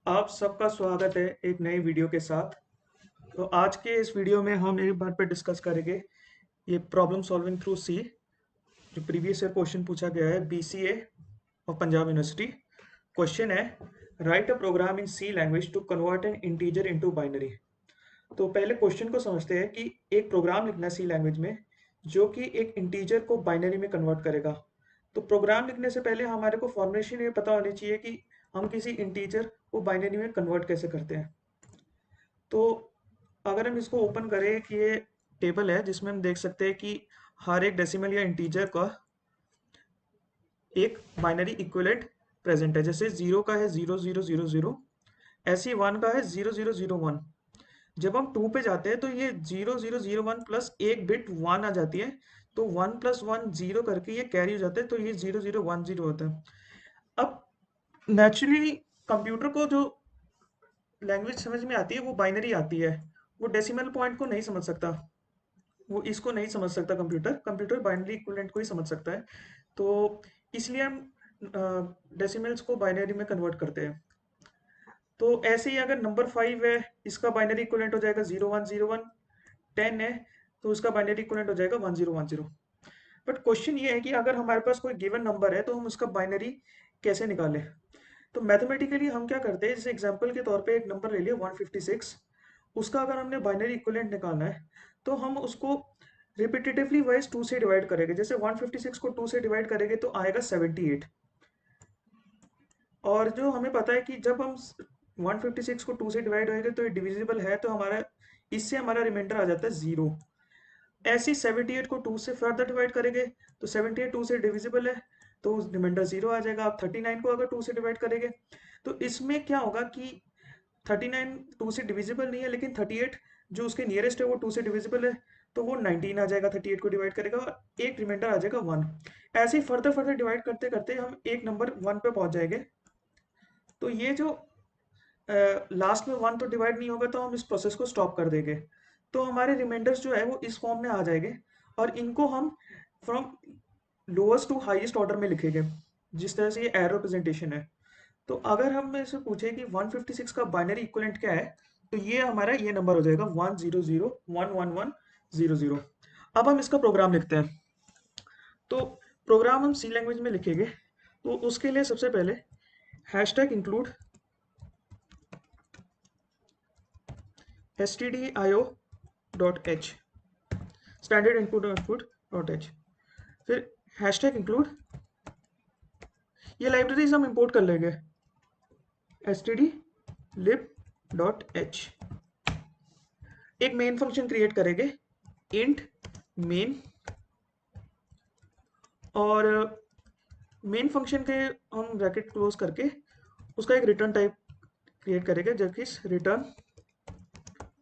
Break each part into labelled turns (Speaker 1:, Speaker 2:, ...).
Speaker 1: आप सबका स्वागत है एक नई वीडियो के साथ। तो आज के इस वीडियो में हम एक बार पे डिस्कस करेंगे ये प्रॉब्लम सॉल्विंग थ्रू सी, जो प्रीवियस ईयर क्वेश्चन पूछा गया है बीसीए और पंजाब यूनिवर्सिटी। क्वेश्चन है, write a program in C language to convert an integer into binary. तो पहले क्वेश्चन को समझते हैं कि एक प्रोग्राम लिखना है सी लैंग्वेज में जो कि एक इंटीजर को बाइनरी में कन्वर्ट करेगा। तो प्रोग्राम लिखने से पहले हमारे को फॉर्मेशन ये पता होनी चाहिए कि हम किसी इंटीजर को बाइनरी में कन्वर्ट कैसे करते हैं। तो अगर हम इसको ओपन करें कि ये टेबल है जिसमें हम देख सकते हैं कि हर एक डेसिमल या इंटीजर का एक बाइनरी इक्विवेलेंट प्रेजेंट है। जैसे जीरो का है 0000, ऐसे ही वन का है 0001। जब हम टू पे जाते हैं तो ये 0001 प्लस एक बिट वन आ जाती है, तो वन प्लस वन जीरो करके ये कैरी हो जाता है, तो ये 0010 होता है। अब नेचुरली कंप्यूटर को जो लैंग्वेज समझ में आती है वो बाइनरी आती है, वो डेसिमल पॉइंट को नहीं समझ सकता, वो इसको नहीं समझ सकता। कंप्यूटर कंप्यूटर बाइनरी इक्विवेलेंट को ही समझ सकता है। तो इसलिए हम डेसिमल्स को बाइनरी में कन्वर्ट करते हैं। तो ऐसे ही अगर नंबर 5 है, इसका बाइनरी इक्विवेलेंट हो जाएगा 0101। 10 है तो उसका बाइनरी इक्विवेलेंट हो जाएगा 1010। बट क्वेश्चन ये है कि अगर हमारे पास कोई गिवन नंबर है तो हम उसका बाइनरी कैसे निकालें। तो मैथमेटिकली हम क्या करते हैं, जैसे एग्जांपल के तौर पे एक नंबर ले लिया 156, उसका अगर हमने बाइनरी इक्विवेलेंट निकालना है तो हम उसको रिपीटेटिवली वाइज 2 से डिवाइड करेंगे। जैसे 156 को 2 से डिवाइड करेंगे तो आएगा 78। और जो हमें पता है कि जब हम 156 को 2 से डिवाइड होएंगे तो ये डिविजिबल है, तो हमारा इससे हमारा रिमाइंडर आ जाता है 0। ऐसे ही 78 को 2 से फर्दर डिवाइड करेंगे तो 78 2 से डिविजिबल है, तो रिमाइंडर 0 आ जाएगा। आप 39 को अगर 2 से डिवाइड करेंगे तो इसमें क्या होगा कि 39 2 से डिविजिबल नहीं है, लेकिन 38 जो उसके नियरेस्ट है वो 2 से डिविजिबल है, तो वो 19 आ जाएगा। 38 को डिवाइड करेगा और एक रिमाइंडर आ जाएगा 1। ऐसे ही फर्दर फर्दर डिवाइड करते करते हम एक नंबर 1 पे पहुंच जाएंगे। तो ये जो लास्ट में 1 तो डिवाइड नहीं होगा तो हम इस प्रोसेस को स्टॉप कर देंगे। तो हमारे रिमाइंडर्स जो है वो इस फॉर्म में आ जाएंगे, और इनको हम from lowest to highest order में लिखेंगे, जिस तरह से ये एरो प्रेजेंटेशन है। तो अगर हम इससे पूछे कि 156 का बाइनरी इक्विवेलेंट क्या है, तो ये हमारा ये नंबर हो जाएगा 100111100। अब हम इसका प्रोग्राम लिखते हैं। तो प्रोग्राम हम सी लैंग्वेज में लिखेंगे, तो उसके लिए सबसे पहले hashtag include stdio.h, standard input output dot H. फिर हैशटैग इंक्लूड, ये लाइब्रेरीज हम इंपोर्ट कर लेंगे, stdlib.h। एक मेन फंक्शन क्रिएट करेंगे इंट मेन, और मेन फंक्शन के हम ब्रैकेट क्लोज करके उसका एक रिटर्न टाइप क्रिएट करेंगे, जबकि रिटर्न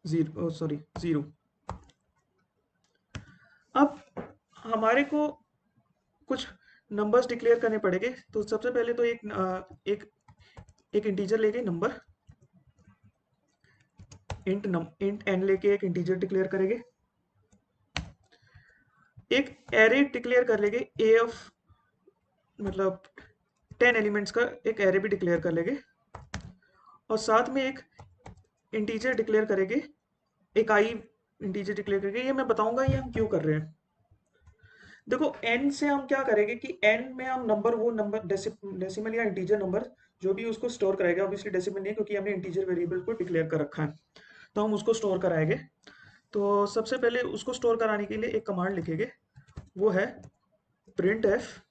Speaker 1: जीरो। अब हमारे को कुछ नंबर्स डिक्लेयर करने पड़ेंगे। तो सबसे पहले तो एक एक इंटीजर लेके नंबर इंट एन लेके एक इंटीजर डिक्लेयर करेंगे। एक एरे डिक्लेयर कर लेंगे ए ऑफ, मतलब 10 एलिमेंट्स का एक एरे भी डिक्लेयर कर लेंगे। और साथ में एक इंटीजर डिक्लेयर करेंगे, एक आई इंटीजर डिक्लेयर करेंगे। ये मैं बताऊंगा ये हम क्यों कर रहे हैं। देखो n से हम क्या करेंगे कि n में हम नंबर, वो नंबर डेसिमल या इंटीजर नंबर जो भी उसको स्टोर कराएगा, ऑब्वियसली डेसिमल नहीं क्योंकि हमने इंटीजर वेरिएबल को डिक्लेयर कर रखा है, तो हम उसको स्टोर कराएंगे। तो सबसे पहले उसको स्टोर कराने के लिए एक कमांड लिखेंगे, वो है प्रिंट एफ।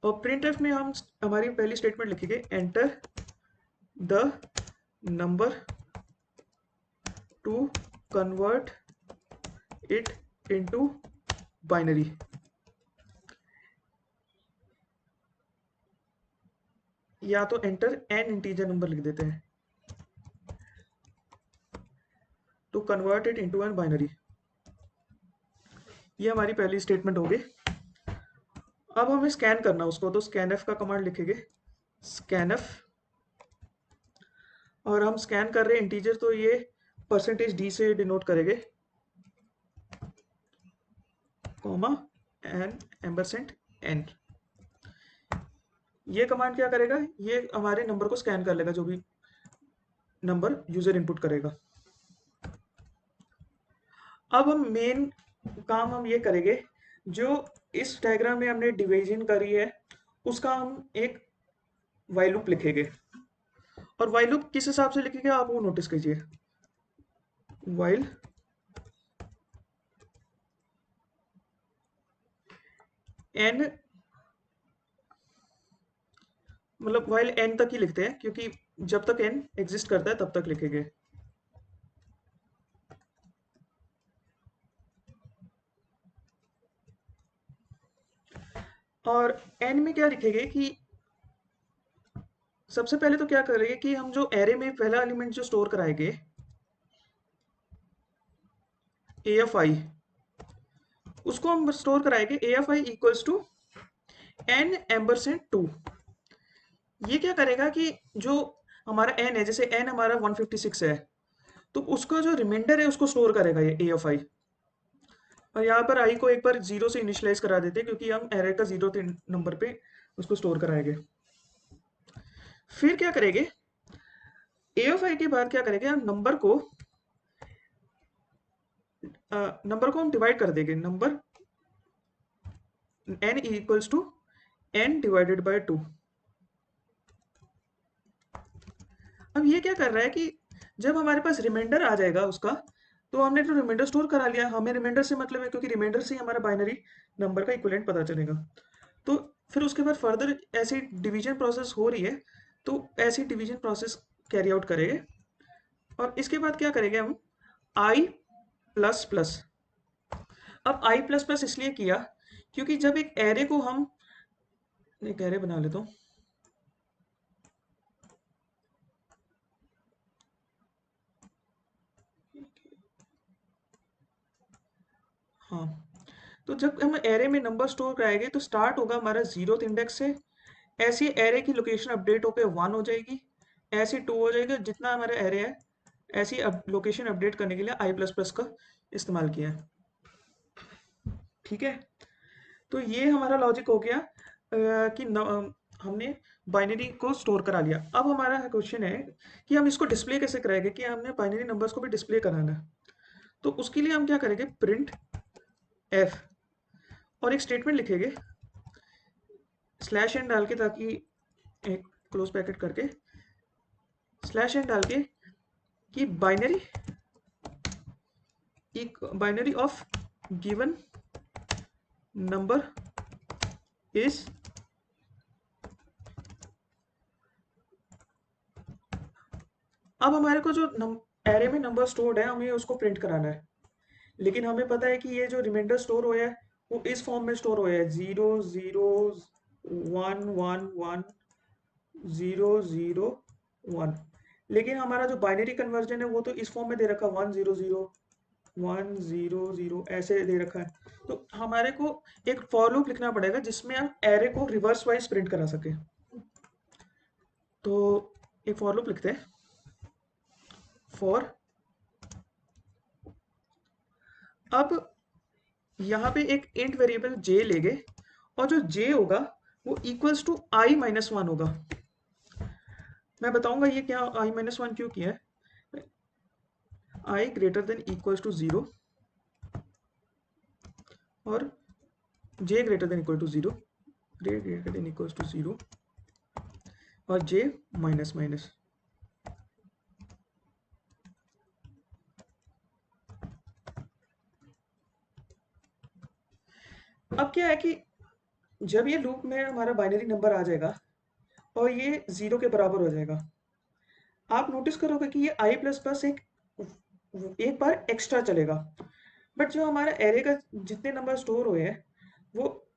Speaker 1: और प्रिंट एफ में हम हमारी पहली स्टेटमेंट लिखेंगे, enter the number to convert it into binary. या तो एंटर एन इंटीजर नंबर लिख देते हैं, to convert it into an binary. ये हमारी पहली स्टेटमेंट होगी। अब हमें स्कैन करना उसको, तो स्कैन एफ का कमांड लिखेंगे, स्कैन एफ। और हम स्कैन कर रहे हैं इंटीजर, तो ये परसेंटेज डी से डिनोट करेंगे, कॉमा एन एम्बरसेंट एन। ये कमांड क्या करेगा, ये हमारे नंबर को स्कैन कर लेगा, जो भी नंबर यूजर इनपुट करेगा। अब हम मेन काम हम ये करेंगे, जो इस डायग्राम में हमने डिवीजन करी है उसका हम एक वाइल लूप लिखेंगे। और वाइल लूप किस हिसाब से लिखेंगे आप वो नोटिस कीजिए। वाइल एन, मतलब वाइल एन तक ही लिखते हैं, क्योंकि जब तक एन एग्जिस्ट करता है तब तक लिखेंगे। और एन में क्या लिखेंगे कि सबसे पहले तो क्या करेंगे कि हम जो एरे में पहला एलिमेंट जो स्टोर कराएंगे, ए एफ आई, उसको हम स्टोर कराएंगे A F I equals to N ampersand two. ये क्या करेगा कि जो हमारा एन है, जैसे एन हमारा 156 है, तो उसका जो रिमाइंडर है उसको स्टोर करेगा ये ए एफ आई। और यहाँ पर आई को एक बार जीरो से इनिशियलाइज करा देते हैं, क्योंकि हम एरे का जीरो नंबर पे उसको स्टोर कराएंगे। फिर क्या करेंगे, ए एफ आई के बाद क्या करेंगे, हम नंबर को हम डिवाइड कर देंगे। Number n equals to n divided by 2। अब ये क्या कर रहा है कि जब हमारे पास रिमाइंडर आ जाएगा उसका, तो हमने तो रिमाइंडर स्टोर करा लिया, हमें रिमाइंडर से मतलब है, क्योंकि रिमाइंडर से ही हमारा बाइनरी नंबर का इक्विवेलेंट पता चलेगा। तो फिर उसके बाद फर्दर ऐसी डिवीजन प्रोसेस हो रही है, तो ऐसी डिवीजन प्रोसेस कैरी आउट करेंगे। और इसके बाद क्या करेंगे हम, आई प्लस प्लस। अब आई प्लस प्लस इसलिए किया क्योंकि जब एक एरे को हम, एक एरे बना लेता हूँ। हाँ, तो जब हम एरे में नंबर स्टोर कराएंगे तो स्टार्ट होगा हमारा जीरोथ इंडेक्स से, ऐसी एरे की लोकेशन अपडेट होकर 1 हो जाएगी, ऐसी 2 हो जाएगी, जितना हमारा एरे है ऐसी लोकेशन अपडेट करने के लिए आई प्लस प्लस का इस्तेमाल किया है। ठीक है, तो ये हमारा लॉजिक हो गया कि हमने बाइनरी को स्टोर करा लिया। अब हमारा क्वेश्चन है कि हम इसको डिस्प्ले कैसे कराएंगे, कि हमने बाइनरी नंबर्स को भी डिस्प्ले कराना है। तो उसके लिए हम क्या करेंगे, प्रिंट एफ और एक स्टेटमेंट लिखेंगे स्लैश एन डाल के, ताकि एक क्लोज ब्रैकेट करके स्लैश एन डाल के कि binary of given number is, अब हमारे को जो एरे में नंबर स्टोर्ड है हमें उसको प्रिंट कराना है। लेकिन हमें पता है कि ये जो रिमाइंडर स्टोर हुआ है वो इस फॉर्म में स्टोर हुआ है, 0 0 1 1 1 0 0 1। लेकिन हमारा जो बाइनरी कन्वर्जन है वो तो इस फॉर्म में दे रखा है, 1 0 0 1 0 0 ऐसे दे रखा है। तो हमारे को एक फॉर लूप लिखना पड़ेगा जिसमें हम एरे को रिवर्स वाइज प्रिंट करा सके। तो एक फॉर लूप लिखते हैं, फॉर, अब यहाँ पे एक इंट वेरिएबल जे लेंगे, और जो जे होगा वो equals to i minus one होगा। मैं बताऊंगा ये क्या आई माइनस वन क्यों किया है। I greater than equals to zero और J greater than equal to zero, greater than equals to zero और जे माइनस माइनस। अब क्या है कि जब ये लूप में हमारा बाइनरी नंबर आ जाएगा और ये जीरो के बराबर हो जाएगा, आप नोटिस करोगे कि ये आई प्लस प्लस एक बार एक्स्ट्रा चलेगा। बट जो हमारा एरे का जितने नंबर स्टोर हुए हैं वो,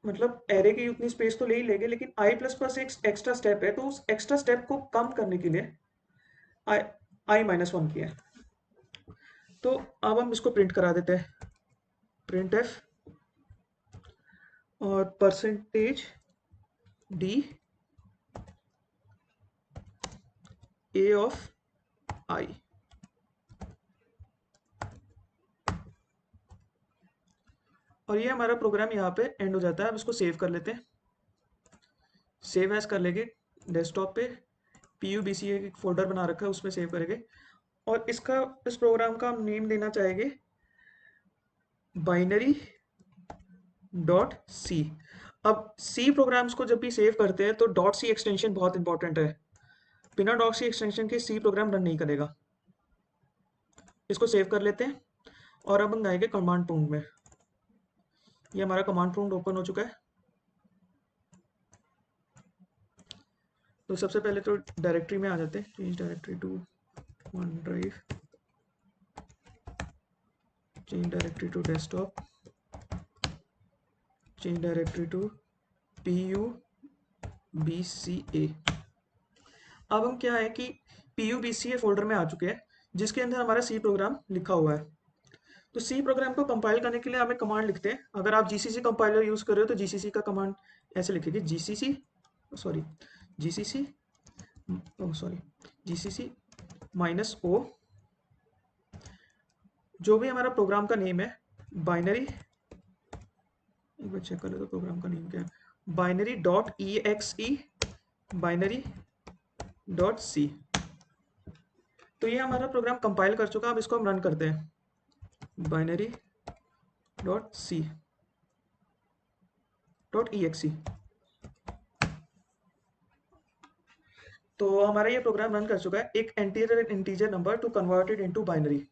Speaker 1: मतलब एरे की उतनी स्पेस तो ले ही लेंगे, लेकिन आई प्लस प्लस एक एक्स्ट्रा स्टेप है, तो उस एक्स्ट्रा स्टेप को कम करने के लिए आई आई माइनस वन किया है। तो अब हम इसको प्रिंट करा देते हैं, प्रिंट एफ और परसेंटेज डी ए ऑफ आई। और ये हमारा प्रोग्राम यहाँ पे एंड हो जाता है। अब इसको सेव कर लेते हैं। सेव एज कर लेंगे डेस्कटॉप पे, PUBCA एक फोल्डर बना रखा है उसमें सेव करेंगे, और इस प्रोग्राम का हम नेम देना चाहेंगे बाइनरी डॉट सी। अब सी प्रोग्राम्स को जब भी सेव करते हैं तो डॉट सी एक्सटेंशन बहुत इंपॉर्टेंट है, बिना डॉट सी एक्सटेंशन के सी प्रोग्राम रन नहीं करेगा। इसको सेव कर लेते हैं और अब हम जाएंगे कमांड प्रॉम्प्ट में। ये हमारा कमांड प्रॉम्प्ट ओपन हो चुका है। तो सबसे पहले तो डायरेक्टरी में आ जाते हैं, change directory to one drive, change directory to desktop, change directory to PUBCA। अब हम क्या है कि PUBCA फोल्डर में आ चुके हैं जिसके अंदर हमारा सी प्रोग्राम लिखा हुआ है। तो सी प्रोग्राम को कंपाइल करने के लिए हमें कमांड लिखते हैं। अगर आप GCC कंपाइलर यूज कर रहे हो तो GCC का कमांड ऐसे लिखेंगे, GCC -O, जो भी हमारा प्रोग्राम का नेम है, बाइनरी, एक बार चेक कर लो तो प्रोग्राम का नेम क्या है, binary dot EXE, binary dot c. तो ये हमारा प्रोग्राम कंपाइल कर चुका है। अब इसको हम रन करते हैं, binary dot c dot EXE। तो हमारा ये प्रोग्राम रन कर चुका है। एक integer number two converted into binary.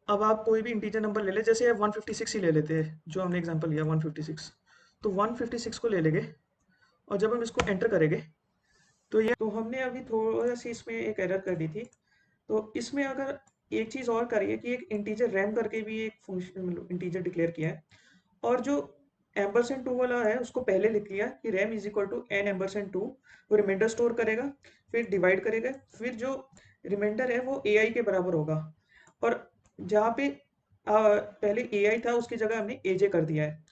Speaker 1: अब आप कोई भी इंटीजर नंबर ले ले, जैसे 156 ही ले लेते हैं जो हमने एग्जांपल लिया 156। तो 156 को ले लेंगे और जब हम इसको एंटर करेंगे तो हमने अभी थोड़ा सी इसमें एक एरर कर दी थी। तो इसमें अगर एक चीज़ और करिए कि एक इंटीजर रैम करके भी एक फंक्शन इंटीजर डिक्लेयर किया है, और जो एम्परसेंड 2 वाला है उसको पहले लिख लिया कि rem is equal to n ampersand 2। वो रिमाइंडर स्टोर करेगा, फिर डिवाइड करेगा, फिर जो रिमाइंडर है वो AI के बराबर होगा। और जहाँ पे पहले AI था उसकी जगह हमने AJ कर दिया है,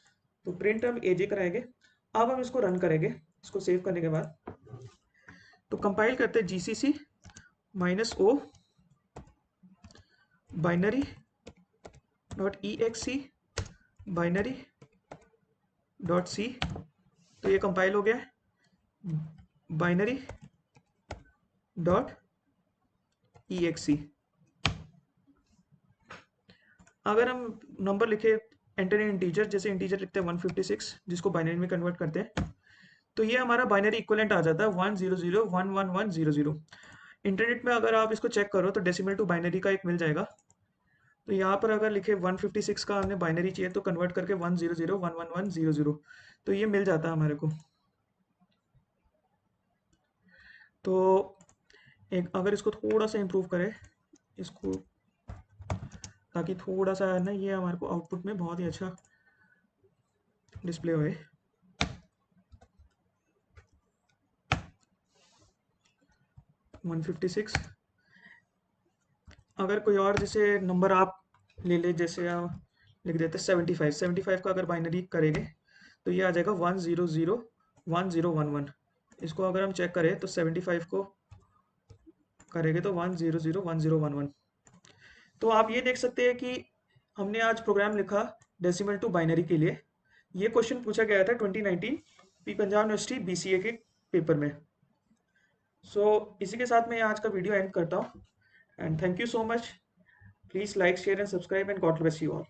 Speaker 1: तो प्रिंट हम AJ कराएंगे। अब हम इसको रन करेंगे। इसको सेव करने के बाद तो कंपाइल करते हैं GCC -O binary dot EXE binary dot c. तो ये कंपाइल हो गया है, बाइनरी डॉट EXE। अगर हम नंबर लिखे एंटर इन इंटीजर, जैसे इंटीजर लिखते हैं 156 जिसको बाइनरी में कन्वर्ट करते हैं, तो ये हमारा बाइनरी इक्विवेलेंट आ जाता है 100111100। इंटरनेट में अगर आप इसको चेक करो तो डेसिमल टू बाइनरी का एक मिल जाएगा। तो यहाँ पर अगर लिखे 156 का हमें बाइनरी चाहिए तो कन्वर्ट करके 100111100, तो ये मिल जाता है हमारे को। तो एक अगर इसको थोड़ा सा इम्प्रूव करें इसको, ताकि थोड़ा सा है ना ये हमारे को आउटपुट में बहुत ही अच्छा डिस्प्ले होए। वन 156। अगर कोई और जैसे नंबर आप ले ले, जैसे आप लिख देते 75 का अगर बाइनरी करेंगे तो ये आ जाएगा 1001011। इसको अगर हम चेक करें तो 75 को करेंगे तो 1001011। तो आप ये देख सकते हैं कि हमने आज प्रोग्राम लिखा डेसिमल टू बाइनरी के लिए। ये क्वेश्चन पूछा गया था 2019 पंजाब यूनिवर्सिटी BCA के पेपर में। सो इसी के साथ मैं आज का वीडियो एंड करता हूँ, and thank you so much. Please like share and subscribe, and God bless you all.